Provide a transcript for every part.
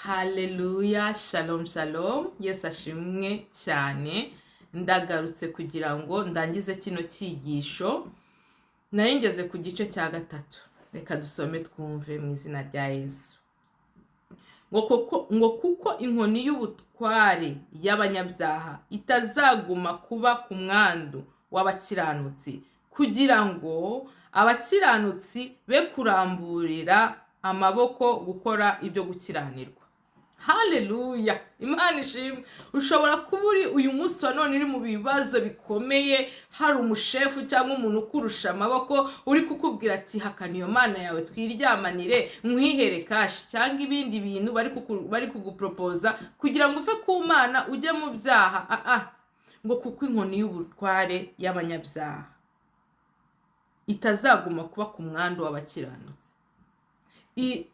Haleluya, shalom shalom, Yesu ashimwe cyane. Ndagarutse kugira ngo ndangize kino cyigisho. Nayingeze ku gice cya gatatu. Reka dusome twumve mu izina rya Yesu. Ngo kuko inkoni y'ubutware y'abanyabyaha itazaguma kuba ku mwandu w'abakiranutsi, kugira ngo abakiranutsi be kuramburira amaboko gukora ibyo gukiranirwa. Haleluya, Imana ishimwe. Ushobora kuba uri uyu munsi wa none uri mu bibazo bikomeye, hari umushefu cyangwa umuntu ukurusha amaboko uri kukubwira ati hakana iyo Mana yawe twiryamanire nkwihere kashi, cyangwa ibindi bintu bari kugupropoza kugira ngo uve ku Mana ujye mu byaha. Ngo kuko inkoni y'ubutware y'abanyabyaha itazaguma kuba ku mwandu w'abakiranutsi.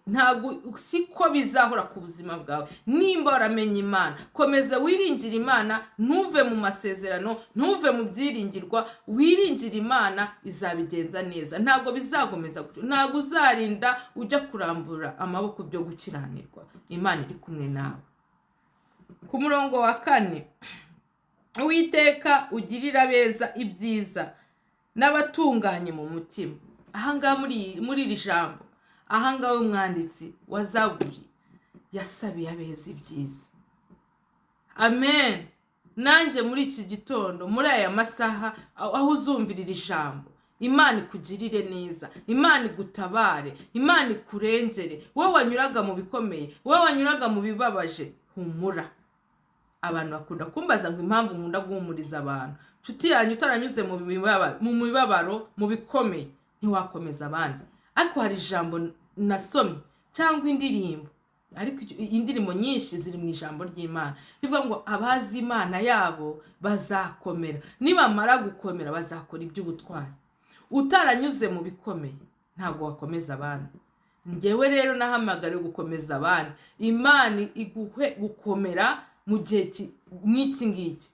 Ntago siko bizahora ku buzima bwawe. Nimba waramenye Imana, komeza wiringire Imana, ntuve mu masezerano, ntuve mu byiringirwa, wiringire Imana, izabigenza neza. Ntago bizagomeza gutyo, ntago uzarinda ujya kurambura amaboko byo gukiranirwa. Imana iri kumwe nawe. Ku murongo wa 4, Uwiteka ugirira beza ibyiza n'abatunganye mu mutima. Ahangaha muri iri jambo, ahangaha umwanditsi wa Zaburi yasabiye abeza ibyiza. Amen. Nanjye muri iki gitondo, muri aya masaha aho uzumvira iri jambo, Imana ikugirire neza, Imana igutabare, Imana ikurengere. Wowe wanyuraga mu bikomeye, wowe wanyuraga mu bibabaje, humura. Abantu bakunda kumbaza ngo impamvu nkunda guhumuriza abantu. Nshuti yanyu, utaranyuze mu mibabaro, mu bikomeye, ntiwakomeza abandi. Ariko hari ijambo nasomye cyangwa indirimbo, ariko indirimbo nyinshi ziri mu ijambo ry'Imana, rivuga ngo abazi Imana yabo bazakomera, nibamara gukomera bazakora iby'ubutwari. Utaranyuze mu bikomeye ntago wakomeza abandi. Ngewe rero nahamagariye gukomeza abandi. Imana iguhe gukomera mu gihe nk'iki ngiki,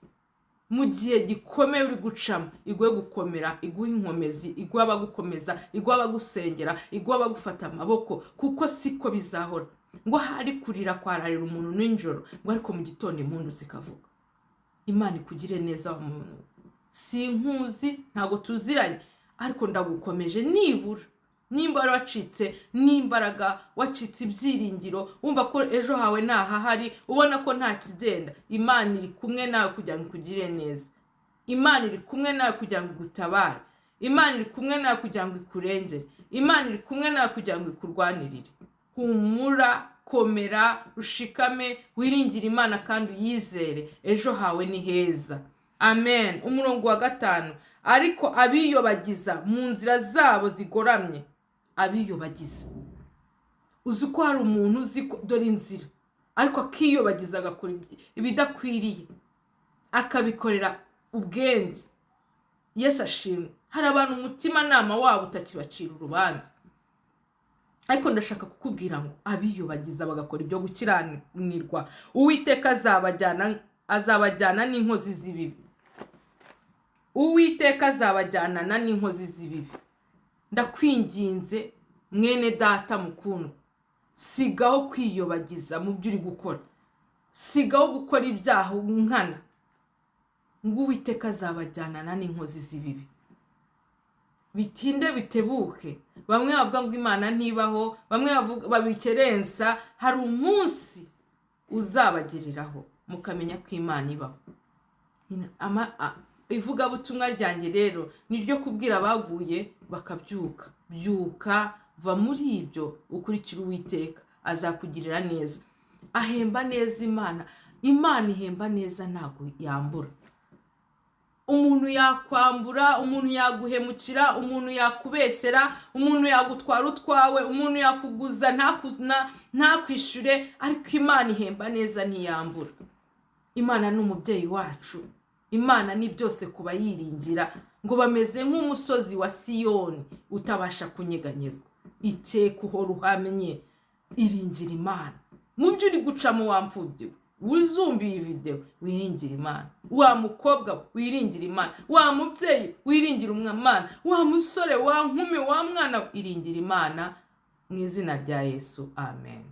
mu gihe gikomeye uri gucamo, iguhe gukomera, iguhe inkomezi, iguhe abagukomeza, iguhe abagusengera, iguhe abagufata amaboko, kuko siko bizahora. Ngo hari kurira kwararira umuntu n'injoro, ngo ariko mu gitondo impundu zikavuga. Imana ikugire neza wa muntu. Sinkuzi, ntago tuziranye, ariko ndagukomeje. Nibura nimba wacitse n'imbaraga, wacitse ibyiringiro, wumva ko ejo hawe ntahahari, ubona ko nta kigenda, Imana iri kumwe nawe kugira ngo ikugire neza. Imana iri kumwe nawe kugira ngo igutabare. Imana iri kumwe nawe kugira ngo ikurengere. Imana iri kumwe nawe kugira ngo ikurwanirire. Humura, komera, ushikame, wiringire Imana kandi uyizere. Ejo hawe ni heza. Amen. Umurongo wa 5, ariko abiyobagiza mu nzira zabo zigoramye. Abiyobagiza. Uzi ko hari umuntu uzi ko dore inzira, ariko akiyobagiza agakora ibidakwiriye, akabikorera ubwenge. Yesu ashimwe. Hari abantu umutima nama wabo utakibacira urubanza. Ariko ndashaka kukubwira ngo abiyobagiza bagakora ibyo gukiranirwa, Uwiteka azabajyana n'inkozi z'ibibi. Uwiteka azabajyanana n'inkozi z'ibibi. Ndakwinginze mwene data mukundwa, sigaho kwiyobagiza mu byo uri gukora, sigaho gukora ibyaha nkana. Ngo Uwiteka azabajyanana n'inkozi z'ibibi. Bitinde bitebuke, bamwe bavuga ngo Imana ntibaho, bamwe babikerensa. Hari umunsi uzabagiriraho mukamenya ko Imana ibaho. Ivugabutumwa ryanjye rero niryo kubwira abaguye bakabyuka. Byuka, va muri ibyo, ukurikira Uwiteka, azakugirira neza. Ahemba neza Imana. Imana ihemba neza, ntago yambura. Umuntu yakwambura, umuntu yaguhemukira, umuntu yakubeshyera, umuntu yagutwara utwawe, umuntu yakuguza ntakwishure, ariko Imana ihemba neza, ntiyambura. Imana ni umubyeyi wacu. Imana ni byose kuba yiringira, ngo bameze nk'umusozi wa Siyoni utabasha kunyeganyezwa. Iteka uhora uhamye, iringira Imana. Mu byo uri gucamo wamfubyiwe, uzumva iyi video, wiringira Imana. Wa mukobwa wiringira Imana, wa mubyeyi wiringira Imana, wa musore, wa nkumi, wa mwana, iringira Imana mu izina rya Yesu. Amen.